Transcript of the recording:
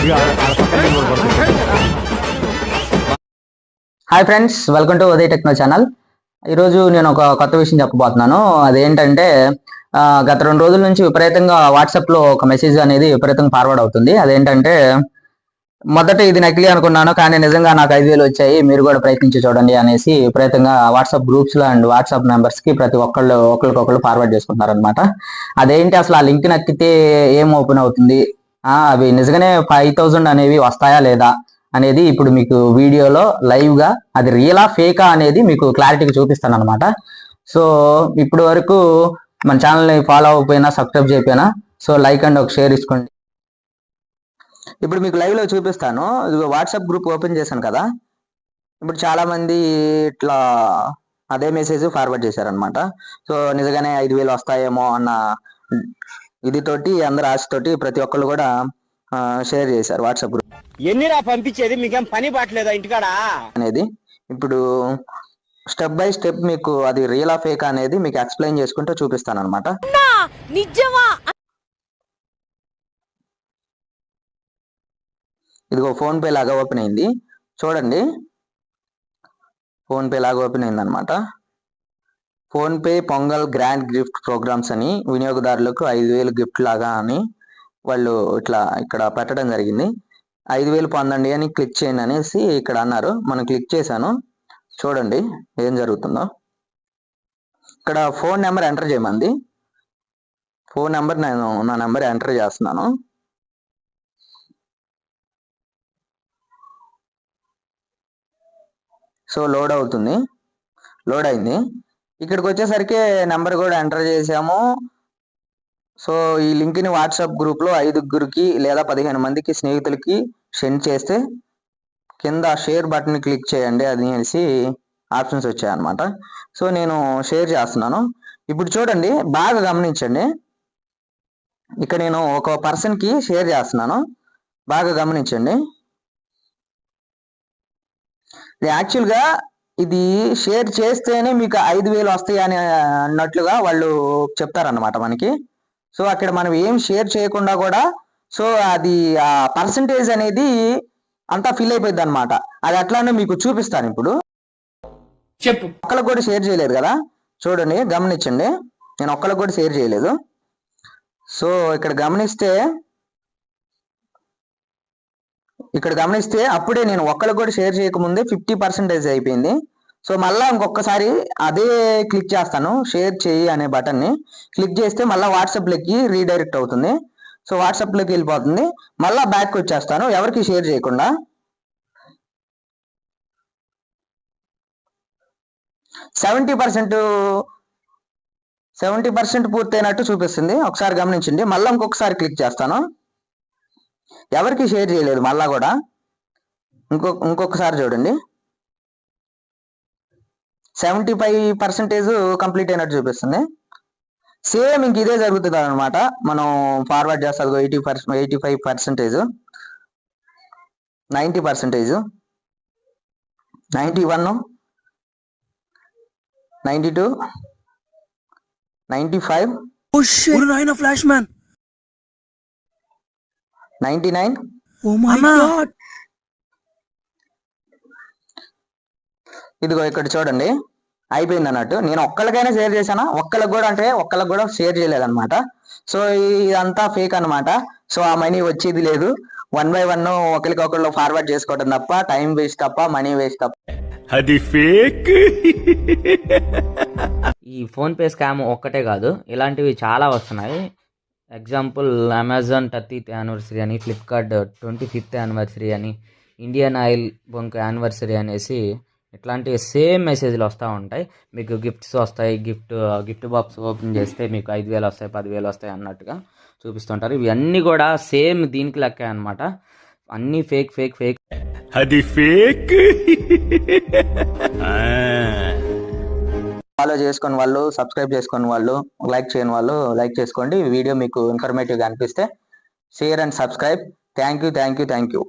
Hi friends, welcome to Uday techno channel. ఈరోజు నేను ఒక కొత్త విషయం చెప్పబోతున్నాను. అదేంటంటే గత 2 రోజుల నుంచి విపరీతంగా వాట్సాప్లో ఒక మెసేజ్ అనేది విపరీతంగా ఫార్వర్డ్ అవుతుంది. అదేంటంటే మొదట ఇది నకిలీ అనుకున్నాను, కానీ నిజంగా నాకు 5,000 వచ్చాయి, మీరు కూడా ప్రయత్నించి చూడండి అనేసి విపరీతంగా వాట్సాప్ గ్రూప్స్లో అండ్ వాట్సాప్ మెంబర్స్కి ప్రతి ఒకరికొకళ్ళు ఫార్వర్డ్ చేసుకుంటున్నారు అనమాట. అదేంటి అసలు ఆ లింక్ నక్కితే ఏం ఓపెన్ అవుతుంది, అవి నిజంగానే 5,000 అనేవి వస్తాయా లేదా అనేది ఇప్పుడు మీకు వీడియోలో లైవ్గా అది రియలా ఫేకా అనేది మీకు క్లారిటీగా చూపిస్తాను అనమాట. సో ఇప్పుడు వరకు మన ఛానల్ని ఫాలో అవ్వకపోయినా, సబ్స్క్రైబ్ చేయకపోయినా సో లైక్ అండ్ ఒక షేర్ ఇసుకోండి. ఇప్పుడు మీకు లైవ్లో చూపిస్తాను. వాట్సాప్ గ్రూప్ ఓపెన్ చేశాను కదా, ఇప్పుడు చాలామంది ఇట్లా అదే మెసేజ్ ఫార్వర్డ్ చేశారనమాట. సో నిజంగానే 5,000 వస్తాయేమో అన్న ఇదితోటి అందరు ఆశతోటి ప్రతి ఒక్కళ్ళు కూడా షేర్ చేశారు వాట్సాప్ గ్రూప్. ఎన్నిరా పంపించేది, మీకేం పని పట్టలేదా ఇంటికాడ అనేది. ఇప్పుడు స్టెప్ బై స్టెప్ మీకు అది రియల్ ఫేక్ అనేది మీకు ఎక్స్ప్లెయిన్ చేసుకుంటూ చూపిస్తాను అనమాట. ఇదిగో ఫోన్ పే లాగా ఓపెన్ అయింది చూడండి. ఫోన్ పే లాగా ఓపెన్ అయింది అనమాట. PhonePe Pongal grand gift programmes అని వినియోగదారులకు 5,000 గిఫ్ట్ లాగా అని వాళ్ళు ఇట్లా ఇక్కడ పెట్టడం జరిగింది. 5,000 పొందండి అని క్లిక్ చేయండి అనేసి ఇక్కడ అన్నారు. మనం క్లిక్ చేశాను. చూడండి ఏం జరుగుతుందో. ఇక్కడ ఫోన్ నెంబర్ ఎంటర్ చేయమంది. ఫోన్ నెంబర్ నేను నా నెంబర్ ఎంటర్ చేస్తున్నాను. సో లోడ్ అవుతుంది. లోడ్ అయింది. ఇక్కడికి వచ్చేసరికి నెంబర్ కూడా ఎంటర్ చేసాము. సో ఈ లింక్ని వాట్సాప్ గ్రూప్లో 5గురికి లేదా 15 మందికి స్నేహితులకి సెండ్ చేస్తే కింద షేర్ బటన్ క్లిక్ చేయండి అది అనేసి ఆప్షన్స్ వచ్చాయన్నమాట. సో నేను షేర్ చేస్తున్నాను. ఇప్పుడు చూడండి, బాగా గమనించండి. ఇక్కడ నేను ఒక పర్సన్కి షేర్ చేస్తున్నాను, బాగా గమనించండి. యాక్చువల్గా ఇది షేర్ చేస్తేనే మీకు 5,000 వస్తాయి అని అన్నట్లుగా వాళ్ళు చెప్తారన్నమాట మనకి. సో అక్కడ మనం ఏం షేర్ చేయకుండా కూడా సో అది ఆ పర్సంటేజ్ అనేది అంతా ఫిల్ అయిపోయింది అనమాట. అది అట్లానే మీకు చూపిస్తాను. ఇప్పుడు చెప్పు. ఒక్కరికి కూడా షేర్ చేయలేదు కదా, చూడండి గమనించండి. నేను ఒక్కరికి కూడా షేర్ చేయలేదు. సో ఇక్కడ గమనిస్తే అప్పుడే నేను ఒక్కరికి కూడా షేర్ చేయకముందే 50% అయిపోయింది. సో మళ్ళీ ఇంకొకసారి అదే క్లిక్ చేస్తాను, షేర్ చేయి అనే బటన్ని క్లిక్ చేస్తే మళ్ళీ వాట్సాప్లోకి రీడైరెక్ట్ అవుతుంది. సో వాట్సాప్లోకి వెళ్ళిపోతుంది. మళ్ళీ బ్యాక్ వచ్చేస్తాను ఎవరికి షేర్ చేయకుండా. 70% పూర్తయినట్టు చూపిస్తుంది. ఒకసారి గమనించండి. మళ్ళీ ఇంకొకసారి క్లిక్ చేస్తాను, ఎవరికి షేర్ చేయలేదు. మళ్ళా కూడా ఇంకొకసారి చూడండి, 75% కంప్లీట్ అయినట్టు చూపిస్తుంది. సేమ్ ఇంక ఇదే జరుగుతుంది అనమాట. మనం ఫార్వర్డ్ చేస్తాం 85%, 90%, 91, 92, 95, ఫ్లాష్ మ్యాన్ 99. ఇదిగో ఇక్కడ చూడండి అయిపోయింది అన్నట్టు. నేను ఒక్కరికైనా షేర్ చేశానా, ఒక్కరికి కూడా షేర్ చేయలేదన్నమాట. సో ఇదంతా ఫేక్ అనమాట. సో ఆ మనీ వచ్చేది లేదు. 1 by 1 ఒకరికొకళ్ళు ఫార్వర్డ్ చేసుకోవడం తప్ప, టైం వేస్ట్ తప్ప, మనీ వేస్ట్ తప్ప. అది ఫేక్. ఈ ఫోన్పే స్కామ్ ఒక్కటే కాదు, ఇలాంటివి చాలా వస్తున్నాయి. ఎగ్జాంపుల్ అమెజాన్ 30th యానివర్సరీ అని, ఫ్లిప్కార్ట్ 25th యానివర్సరీ అని, ఇండియన్ ఆయిల్ బంక్ యానివర్సరీ అనేసి ఇట్లాంటి సేమ్ మెసేజ్లు వస్తూ ఉంటాయి. మీకు గిఫ్ట్స్ వస్తాయి, గిఫ్ట్ బాక్స్ ఓపెన్ చేస్తే మీకు 5,000 వస్తాయి, 10,000 వస్తాయి అన్నట్టుగా చూపిస్తుంటారు. ఇవన్నీ కూడా సేమ్ దీనికి లెక్క అనమాట. అన్నీ ఫేక్ ఫేక్ ఫేక్. అది ఫేక్. ఫాలో చేసుకుని వాళ్ళు, సబ్స్క్రైబ్ చేసుకుని వాళ్ళు, లైక్ చేయని వాళ్ళు లైక్ చేసుకోండి. వీడియో మీకు ఇన్ఫర్మేటివ్గా అనిపిస్తే share and subscribe. Thank you.